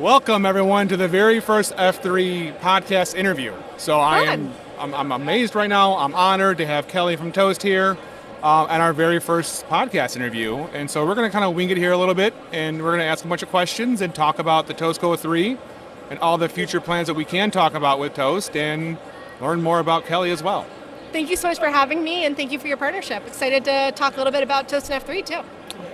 Welcome everyone to the very first F3 podcast interview. So I'm amazed right now. I'm honored to have Kelly from Toast here at our very first podcast interview. And so we're going to kind of wing it here a little bit, and we're going to ask a bunch of questions and talk about the Toast Go 3 and all the future plans that we can talk about with Toast, and learn more about Kelly as well. Thank you so much for having me, and thank you for your partnership. Excited to talk a little bit about Toast and F3 too.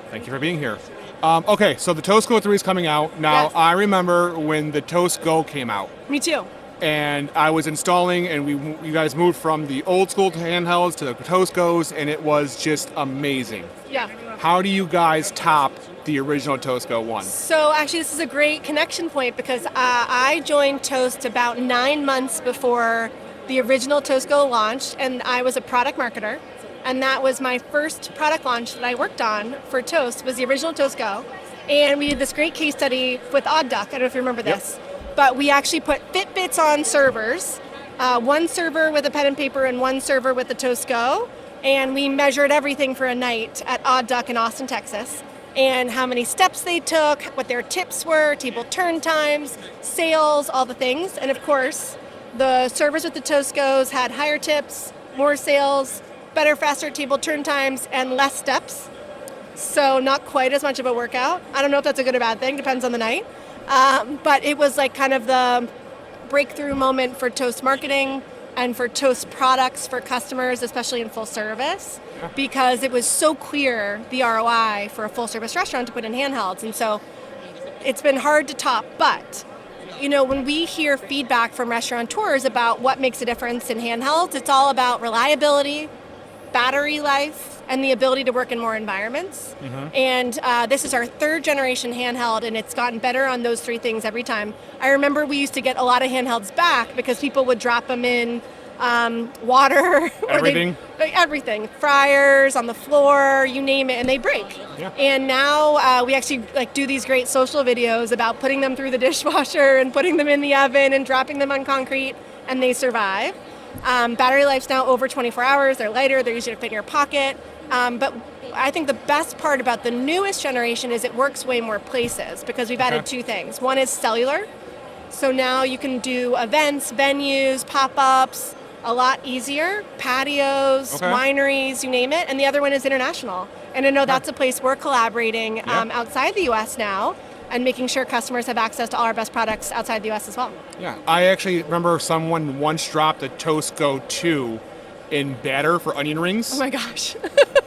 Thank you for being here. Okay, so the Toast Go 3 is coming out. Now, Yes. I remember when the Toast Go came out. Me too. And I was installing, and you guys moved from the old school handhelds to the Toast Go's, and it was just amazing. Yeah. How do you guys top the original Toast Go 1? So actually this is a great connection point because I joined Toast about 9 months before the original Toast Go launched, and I was a product marketer. And that was my first product launch that I worked on for Toast, was the original Toast Go. And we did this great case study with Odd Duck. I don't know if you remember this. Yep. But we actually put Fitbits on servers, one server with a pen and paper and one server with the Toast Go. And we measured everything for a night at Odd Duck in Austin, Texas. And how many steps they took, what their tips were, table turn times, sales, all the things. And of course, the servers with the Toast Go's had higher tips, more sales, better, faster table turn times, and less steps. So not quite as much of a workout. I don't know if that's a good or bad thing, depends on the night. But it was like kind of the breakthrough moment for Toast marketing and for Toast products for customers, especially in full service, because it was so clear, the ROI for a full service restaurant to put in handhelds. And so it's been hard to top, but when we hear feedback from restaurateurs about what makes a difference in handhelds, it's all about reliability, battery life, and the ability to work in more environments. Mm-hmm. And this is our third generation handheld, and it's gotten better on those three things every time. I remember we used to get a lot of handhelds back because people would drop them in water. Everything? Everything. Fryers, on the floor, you name it, and they break. Yeah. And now we actually do these great social videos about putting them through the dishwasher and putting them in the oven and dropping them on concrete, and they survive. Battery life's now over 24 hours. They're lighter. They're easy to fit in your pocket. But I think the best part about the newest generation is it works way more places because we've added two things. One is cellular. So now you can do events, venues, pop-ups a lot easier. Patios, wineries, you name it. And the other one is international. And I know that's a place we're collaborating outside the U.S. now, and making sure customers have access to all our best products outside the U.S. as well. Yeah, I actually remember someone once dropped a Toast Go 2 in batter for onion rings. Oh my gosh.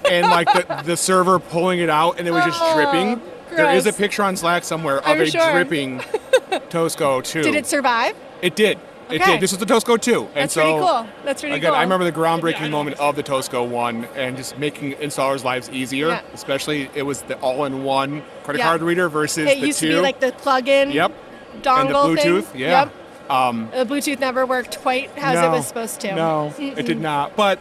And the server pulling it out, and it was just dripping. Gross. There is a picture on Slack somewhere of a dripping Toast Go 2. Did it survive? It did. It did. This was the Toast Go 2. That's pretty cool. That's really cool. I remember the groundbreaking moment of the Toast Go 1 and just making installers' lives easier. Especially, it was the all-in-one credit card reader versus the 2. It used to be like the plug-in dongle and the Bluetooth. thing. Yeah. Yep. The Bluetooth never worked quite as it was supposed to. No, it did not. But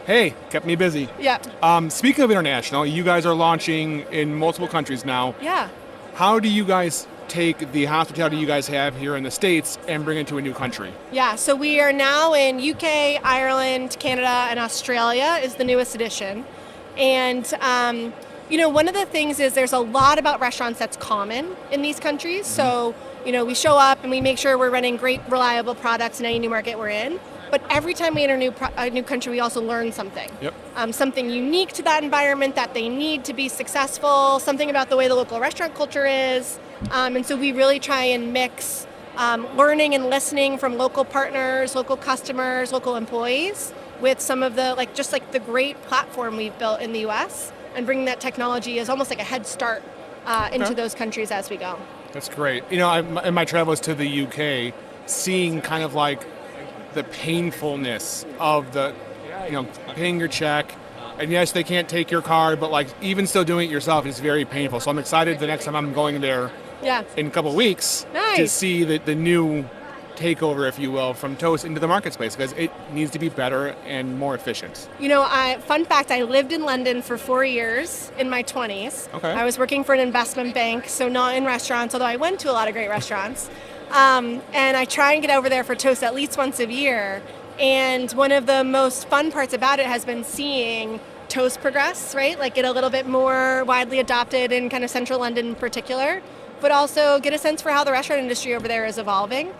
hey, kept me busy. Yep. Speaking of international, you guys are launching in multiple countries now. Yeah. How do you guys take the hospitality you guys have here in the States and bring it to a new country? Yeah, so we are now in UK, Ireland, Canada, and Australia is the newest edition. And, one of the things is there's a lot about restaurants that's common in these countries. Mm-hmm. So, we show up and we make sure we're running great, reliable products in any new market we're in. But every time we enter a new country, we also learn something. Yep. Something unique to that environment that they need to be successful, something about the way the local restaurant culture is. And so we really try and mix learning and listening from local partners, local customers, local employees with some of the the great platform we've built in the U.S. and bringing that technology as almost like a head start into those countries as we go. That's great. In my travels to the UK, seeing kind of the painfulness of paying your check, and yes, they can't take your card, but even still doing it yourself is very painful. So I'm excited the next time I'm going there in a couple of weeks to see the new takeover, if you will, from Toast into the market space, because it needs to be better and more efficient. Fun fact, I lived in London for 4 years in my 20s. Okay. I was working for an investment bank, so not in restaurants, although I went to a lot of great restaurants. And I try and get over there for Toast at least once a year. And one of the most fun parts about it has been seeing Toast progress, right? Get a little bit more widely adopted in kind of central London in particular. but also get a sense for how the restaurant industry over there is evolving.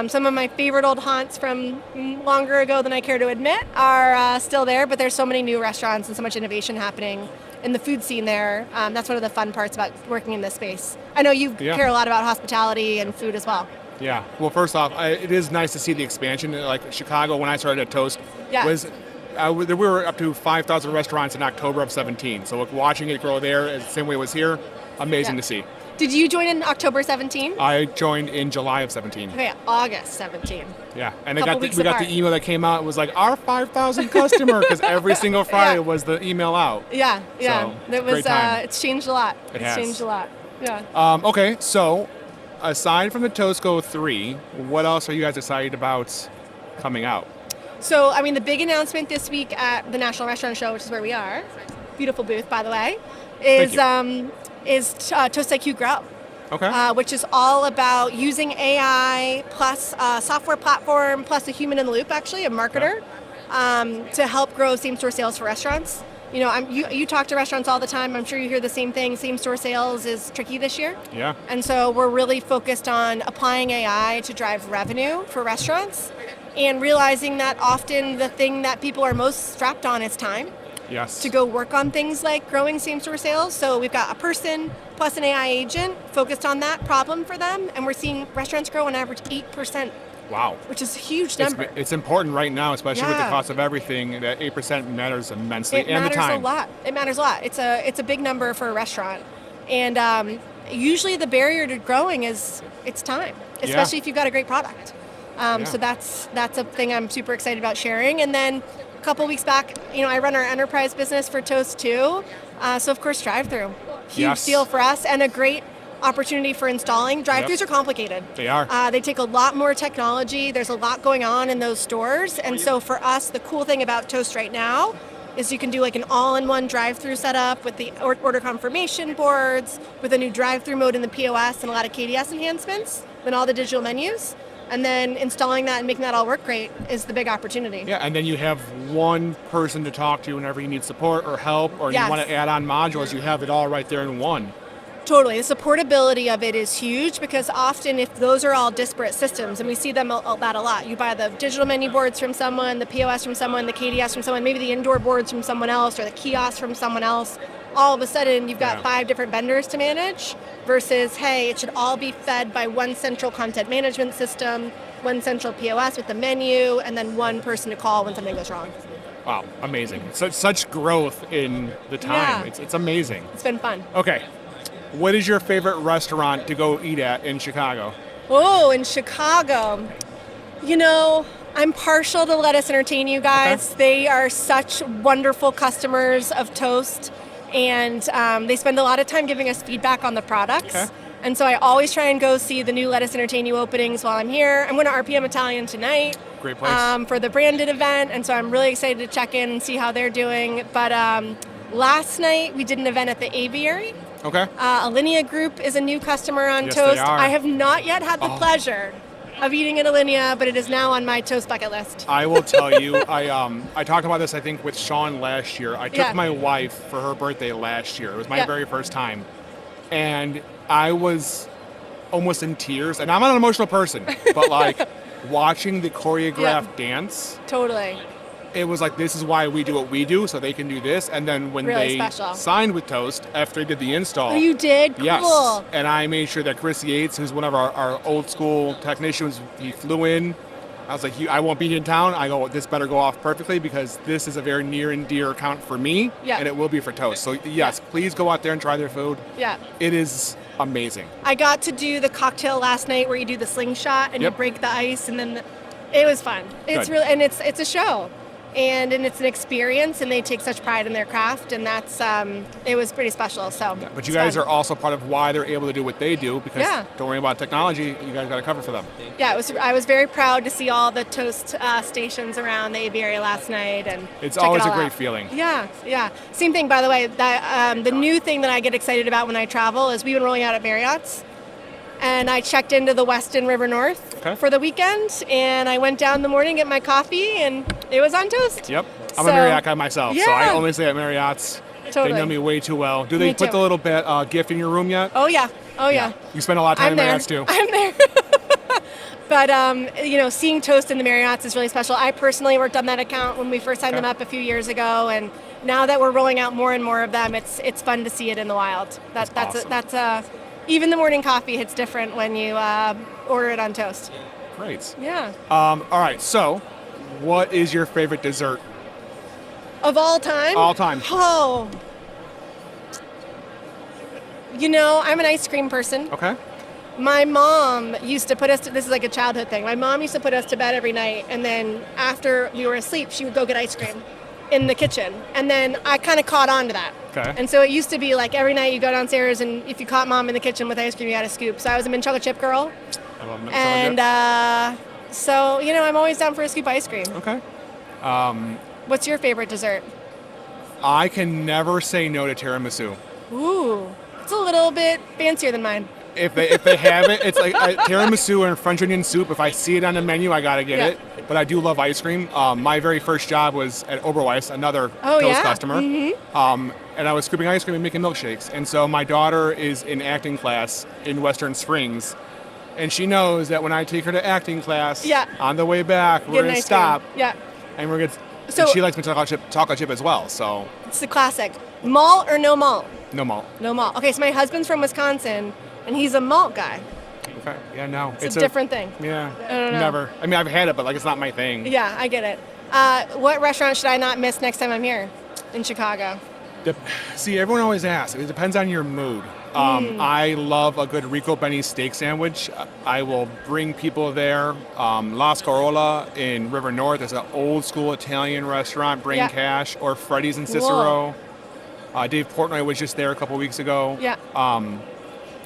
Some of my favorite old haunts from longer ago than I care to admit are still there, but there's so many new restaurants and so much innovation happening in the food scene there. That's one of the fun parts about working in this space. I know you care a lot about hospitality and food as well. Yeah. Well, first off, it is nice to see the expansion. Like Chicago, when I started at Toast, we were up to 5,000 restaurants in October of 17. So watching it grow there, the same way it was here, amazing to see. Did you join in October 17? I joined in July of 17. Okay, August 17. Yeah, and we got the email that came out. It was like, our 5,000 customer, because every single Friday was the email out. Yeah. So, it was. It's changed a lot. It's changed a lot. Yeah. Okay, so aside from the Toast Go 3, what else are you guys excited about coming out? So, I mean, the big announcement this week at the National Restaurant Show, which is where we are, beautiful booth, by the way, is Toast IQ Grow. Okay. Which is all about using AI plus a software platform plus a human in the loop, actually, a marketer, to help grow same-store sales for restaurants. You know, you talk to restaurants all the time. I'm sure you hear the same thing. Same-store sales is tricky this year. Yeah. And so we're really focused on applying AI to drive revenue for restaurants and realizing that often the thing that people are most strapped on is time. Yes. To go work on things like growing same-store sales. So we've got a person plus an AI agent focused on that problem for them, and we're seeing restaurants grow on average 8%. Wow. Which is a huge number. It's important right now, especially with the cost of everything, that 8% matters immensely, and the time. It matters a lot. It's a big number for a restaurant. And usually the barrier to growing is it's time, especially if you've got a great product. So that's a thing I'm super excited about sharing. And then a couple weeks back, I run our enterprise business for Toast too. So of course, Drive-Thru. Huge deal for us and a great opportunity for installing. Drive-thrus are complicated. They are. They take a lot more technology. There's a lot going on in those stores. And so for us, the cool thing about Toast right now is you can do like an all-in-one drive-thru setup with the order confirmation boards, with a new drive-thru mode in the POS and a lot of KDS enhancements, and all the digital menus. And then installing that and making that all work great is the big opportunity. Yeah, and then you have one person to talk to whenever you need support or help, or you want to add on modules, you have it all right there in one. Totally. The supportability of it is huge because often if those are all disparate systems, and we see them that a lot, you buy the digital menu boards from someone, the POS from someone, the KDS from someone, maybe the indoor boards from someone else, or the kiosk from someone else. All of a sudden, you've got 5 different vendors to manage versus, hey, it should all be fed by one central content management system, one central POS with the menu, and then one person to call when something goes wrong. Wow, amazing. Such growth in the time. It's amazing. It's been fun. Okay. What is your favorite restaurant to go eat at in Chicago? Oh, in Chicago. I'm partial to Let Us Entertain You guys. Okay. They are such wonderful customers of Toast, and they spend a lot of time giving us feedback on the products. Okay. And so I always try and go see the new Let Us Entertain You openings while I'm here. I'm going to RPM Italian tonight. Great place. For the branded event, and so I'm really excited to check in and see how they're doing. But last night we did an event at the Aviary. Okay. Alinea Group is a new customer on Yes, Toast. they are. I have not yet had the pleasure of eating at Alinea, but it is now on my Toast bucket list. I will tell you, I talked about this, I think, with Sean last year. I took my wife for her birthday last year. It was my very first time. And I was almost in tears. And I'm not an emotional person, but like watching the choreographed dance. Totally. It was like, this is why we do what we do, so they can do this. And then when they signed with Toast, after they did the install. Oh, you did? Cool. Yes. And I made sure that Chris Yates, who's one of our old school technicians, he flew in. I was like, I won't be in town. I go, this better go off perfectly because this is a very near and dear account for me. Yeah. And it will be for Toast. So yes, please go out there and try their food. Yeah. It is amazing. I got to do the cocktail last night where you do the slingshot and you break the ice, and then it was fun. It's really, and it's a show. And it's an experience, and they take such pride in their craft, and that's it was pretty special. So, but you guys are also part of why they're able to do what they do because don't worry about technology, you guys got to cover for them. Yeah, I was very proud to see all the Toast stations around the Aviary last night, and it's always a great feeling. Yeah. Same thing, by the way. That the new thing that I get excited about when I travel is we've been rolling out at Marriott's. And I checked into the Westin River North for the weekend, and I went down in the morning, get my coffee, and it was on Toast. Yep. I'm a Marriott guy myself, so I only stay at Marriott's. Totally. They know me way too well. Do they put the little gift in your room yet? Oh, yeah. Oh, yeah. You spend a lot of time I'm in there. Marriott's too. I'm there. But, seeing Toast in the Marriotts is really special. I personally worked on that account when we first signed them up a few years ago, and now that we're rolling out more and more of them, it's fun to see it in the wild. That's even the morning coffee hits different when you order it on Toast. Great. Yeah. All right. So, what is your favorite dessert? Of all time? All time. Oh. I'm an ice cream person. Okay. My mom used to put us this is like a childhood thing. My mom used to put us to bed every night, and then after we were asleep, she would go get ice cream in the kitchen. And then I kind of caught on to that. Okay. And so it used to be like every night you go downstairs, and if you caught mom in the kitchen with ice cream, you had a scoop. So I was a mint chocolate chip girl. I love mint And so, I'm always down for a scoop of ice cream. Okay. What's your favorite dessert? I can never say no to tiramisu. Ooh, it's a little bit fancier than mine. If they have it, it's like tiramisu and French onion soup. If I see it on the menu, I gotta get it. But I do love ice cream. My very first job was at Oberweis, another Toast customer. Mm-hmm. And I was scooping ice cream and making milkshakes. And so my daughter is in acting class in Western Springs. And she knows that when I take her to acting class, on the way back, we're going to stop. Yeah. And we're going to... So she likes my chocolate chip as well, so... It's the classic. Malt or no malt? No malt. No malt. Okay, so my husband's from Wisconsin, and he's a malt guy. Okay. Yeah, no. It's a different thing. Yeah. I don't know. Never. I mean, I've had it, but it's not my thing. Yeah, I get it. What restaurant should I not miss next time I'm here in Chicago? See, everyone always asks. It depends on your mood. I love a good Rico Benny steak sandwich. I will bring people there. Las Corolla in River North is an old school Italian restaurant. Bring cash. Or Freddy's in Cicero. Dave Portnoy was just there a couple weeks ago. Yeah.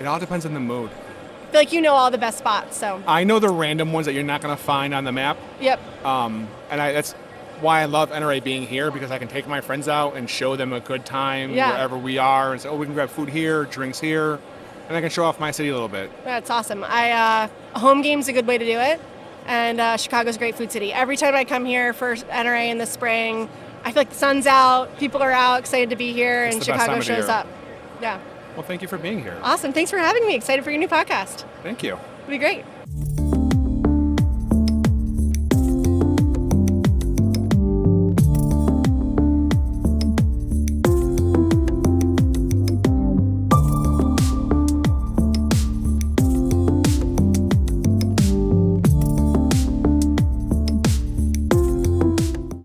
It all depends on the mood. I feel like you know all the best spots, so. I know the random ones that you're not going to find on the map. Yep. That's why I love NRA being here, because I can take my friends out and show them a good time wherever we are, and say, we can grab food here, drinks here, and I can show off my city a little bit. That's awesome. A home game's a good way to do it, and Chicago's a great food city. Every time I come here for NRA in the spring, I feel like the sun's out, people are out, excited to be here, and Chicago shows up. Yeah. Well, thank you for being here. Awesome. Thanks for having me. Excited for your new podcast. Thank you. It'll be great.